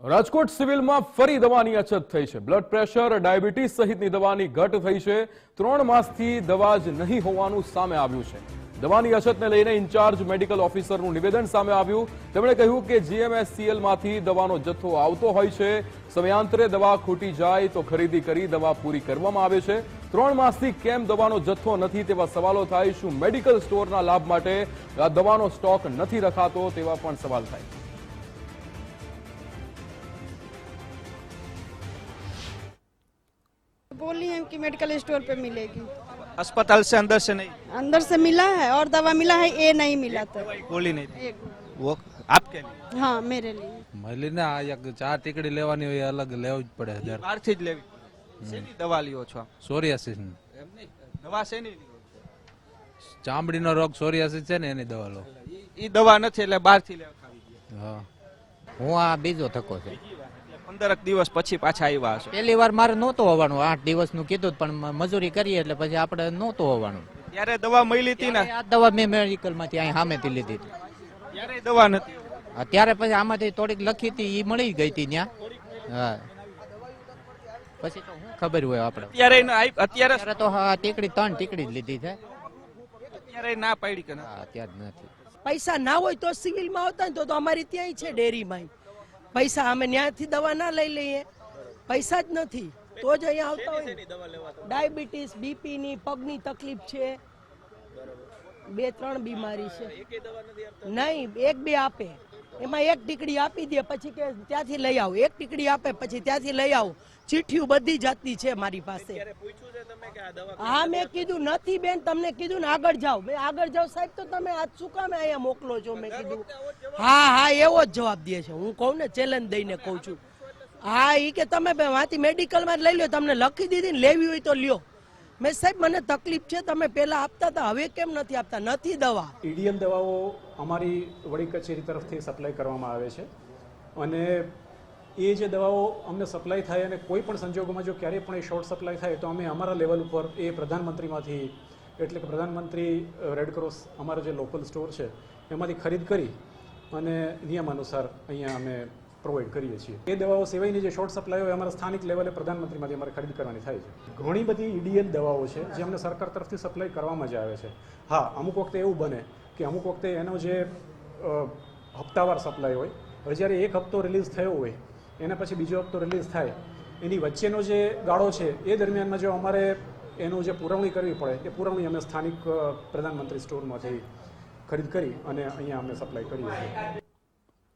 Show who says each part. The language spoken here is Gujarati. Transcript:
Speaker 1: રાજકોટ સિવિલમાં ફરી દવાની અછત થઈ છે। બ્લડ પ્રેશર, ડાયાબિટીસ સહિતની દવાની ઘટ થઈ છે। 3 માસથી દવા જ નહીં હોવાનું સામે આવ્યું છે। દવાની અછતને લઈને ઇન્ચાર્જ મેડિકલ ઓફિસરનું નિવેદન સામે આવ્યું। તેમણે કહ્યું કે જીએમએસસીએલમાંથી દવાનો જથ્થો આવતો હોય છે, સમયાંતરે દવા ખૂટી જાય તો ખરીદી કરી દવા પૂરી કરવામાં આવે છે। 3 માસથી કેમ દવાનો જથ્થો નથી તેવા સવાલો થાય। શું મેડિકલ સ્ટોરના લાભ માટે આ દવાનો સ્ટોક નથી રખાતો તેવા પણ સવાલ થાય।
Speaker 2: बोली है कि मेडिकल स्टोर पे मिलेगी,
Speaker 3: अस्पताल से
Speaker 2: अंदर से मिला है और दवा मिला है, ये नहीं मिला था।
Speaker 3: गोली नहीं थी।
Speaker 2: एक
Speaker 3: वो आपके लिए
Speaker 2: हाँ मेरे लिए
Speaker 4: મળીને આ એક 4 ટીકડી લેવાની હોય અલગ લેવું જ પડે દર
Speaker 3: બહારથી જ લેવી શેની દવા લ્યો છો?
Speaker 4: સોરિયાસિસ
Speaker 3: એમ નહીં, દવા શેની લ્યો?
Speaker 4: ચામડીનો રોગ સોરિયાસિસ છે ને એની દવા લો।
Speaker 3: ઈ દવા નથી એટલે બહારથી લેવા ખાવી જોઈએ।
Speaker 4: હા
Speaker 5: હું આ બીજો થકો છે।
Speaker 3: 15 દિવસ પછી પાછા આવ્યા હશો।
Speaker 5: પહેલી વાર મારે નહોતું હોવાનું, 8 દિવસનું કીધું પણ મજૂરી કરીએ એટલે પછી આપણે નહોતું હોવાનું।
Speaker 3: ત્યારે દવા મળી હતી ને?
Speaker 5: આ દવા મેં મેડિકલમાંથી અહીં સામેથી લીધી હતી।
Speaker 3: ત્યારે દવા નથી।
Speaker 5: અત્યારે પછી આમાંથી થોડીક લખી હતી એ મળી ગઈ હતી ત્યાં। હા પછી તો શું ખબર હોય આપણે।
Speaker 3: અત્યારે
Speaker 5: તો હા ટીકડી 3 ટીકડી જ લીધી છે।
Speaker 3: અત્યારે ના પાડી કે ના?
Speaker 5: હા અત્યારે નથી।
Speaker 6: પૈસા ના હોય તો સિવિલમાં આવતા ને તો અમારી ત્યાં છે ડેરીમાં પૈસા, અમે ત્યાંથી દવા ના લઈ લઈએ, પૈસા જ નથી તો જ અહીંયા આવતા હોય। ડાયાબિટીસ, બીપી ની, પગની તકલીફ છે, 2-3 બીમારી છે। નહીં, 1-2 આપે, એમાં 1 ટીકડી આપી દે પછી કે ત્યાંથી લઈ આવો, 1 ટીકડી આપે પછી ત્યાંથી લઈ આવો। ચીઠીઓ બધી જાતની છે મારી પાસે। હા મેં કીધું નથી બેન, તમને કીધું ને આગળ જાઓ, મેં આગળ જાઓ સાહેબ તો તમે આજ શું કામે અહીંયા મોકલો છો? મેં કીધું હા એવો જ જવાબ દે છે। હું કહું ને ચેલેન્જ દઈને કહું છું। હા ઈ કે તમે વાંચી મેડિકલમાં લઈ લો, તમને લખી દીધી ને લેવી હોય તો લ્યો। મેં સાહેબ મને તકલીફ છે, તમે પહેલા આપતા હતા હવે કેમ નથી આપતા? નથી દવા।
Speaker 7: ઈડીએમ દવાઓ અમારી વડી કચેરી તરફથી સપ્લાય કરવામાં આવે છે અને એ જે દવાઓ અમને સપ્લાય થાય અને કોઈ પણ સંજોગોમાં જો ક્યારેય પણ એ શોર્ટ સપ્લાય થાય તો અમે અમારા લેવલ ઉપર એ પ્રધાનમંત્રીમાંથી, એટલે કે પ્રધાનમંત્રી રેડક્રોસ અમારો જે લોકલ સ્ટોર છે એમાંથી ખરીદ કરી અને નિયમ અનુસાર અહીંયા અમે પ્રોવાઈડ કરીએ છીએ। એ દવાઓ સિવાયની જે શોર્ટ સપ્લાય હોય અમારા સ્થાનિક લેવલે પ્રધાનમંત્રીમાંથી અમારે ખરીદ કરવાની થાય છે। ઘણી બધી ઈડીએમ દવાઓ છે જે અમને સરકાર તરફથી સપ્લાય કરવામાં જ આવે છે। હા અમુક વખતે એવું બને કે અમુક વખતે એનો જે હપ્તાવાર સપ્લાય હોય, હવે જ્યારે એક હપ્તો રિલીઝ થયો હોય એના પછી બીજો હપ્તો રિલીઝ થાય, એની વચ્ચેનો જે ગાળો છે એ દરમિયાનમાં જો અમારે એનું જે પુરવણી કરવી પડે એ પુરવણી અમે સ્થાનિક પ્રધાનમંત્રી સ્ટોરમાંથી ખરીદ કરી અને અહીંયા અમે સપ્લાય કરીએ છીએ।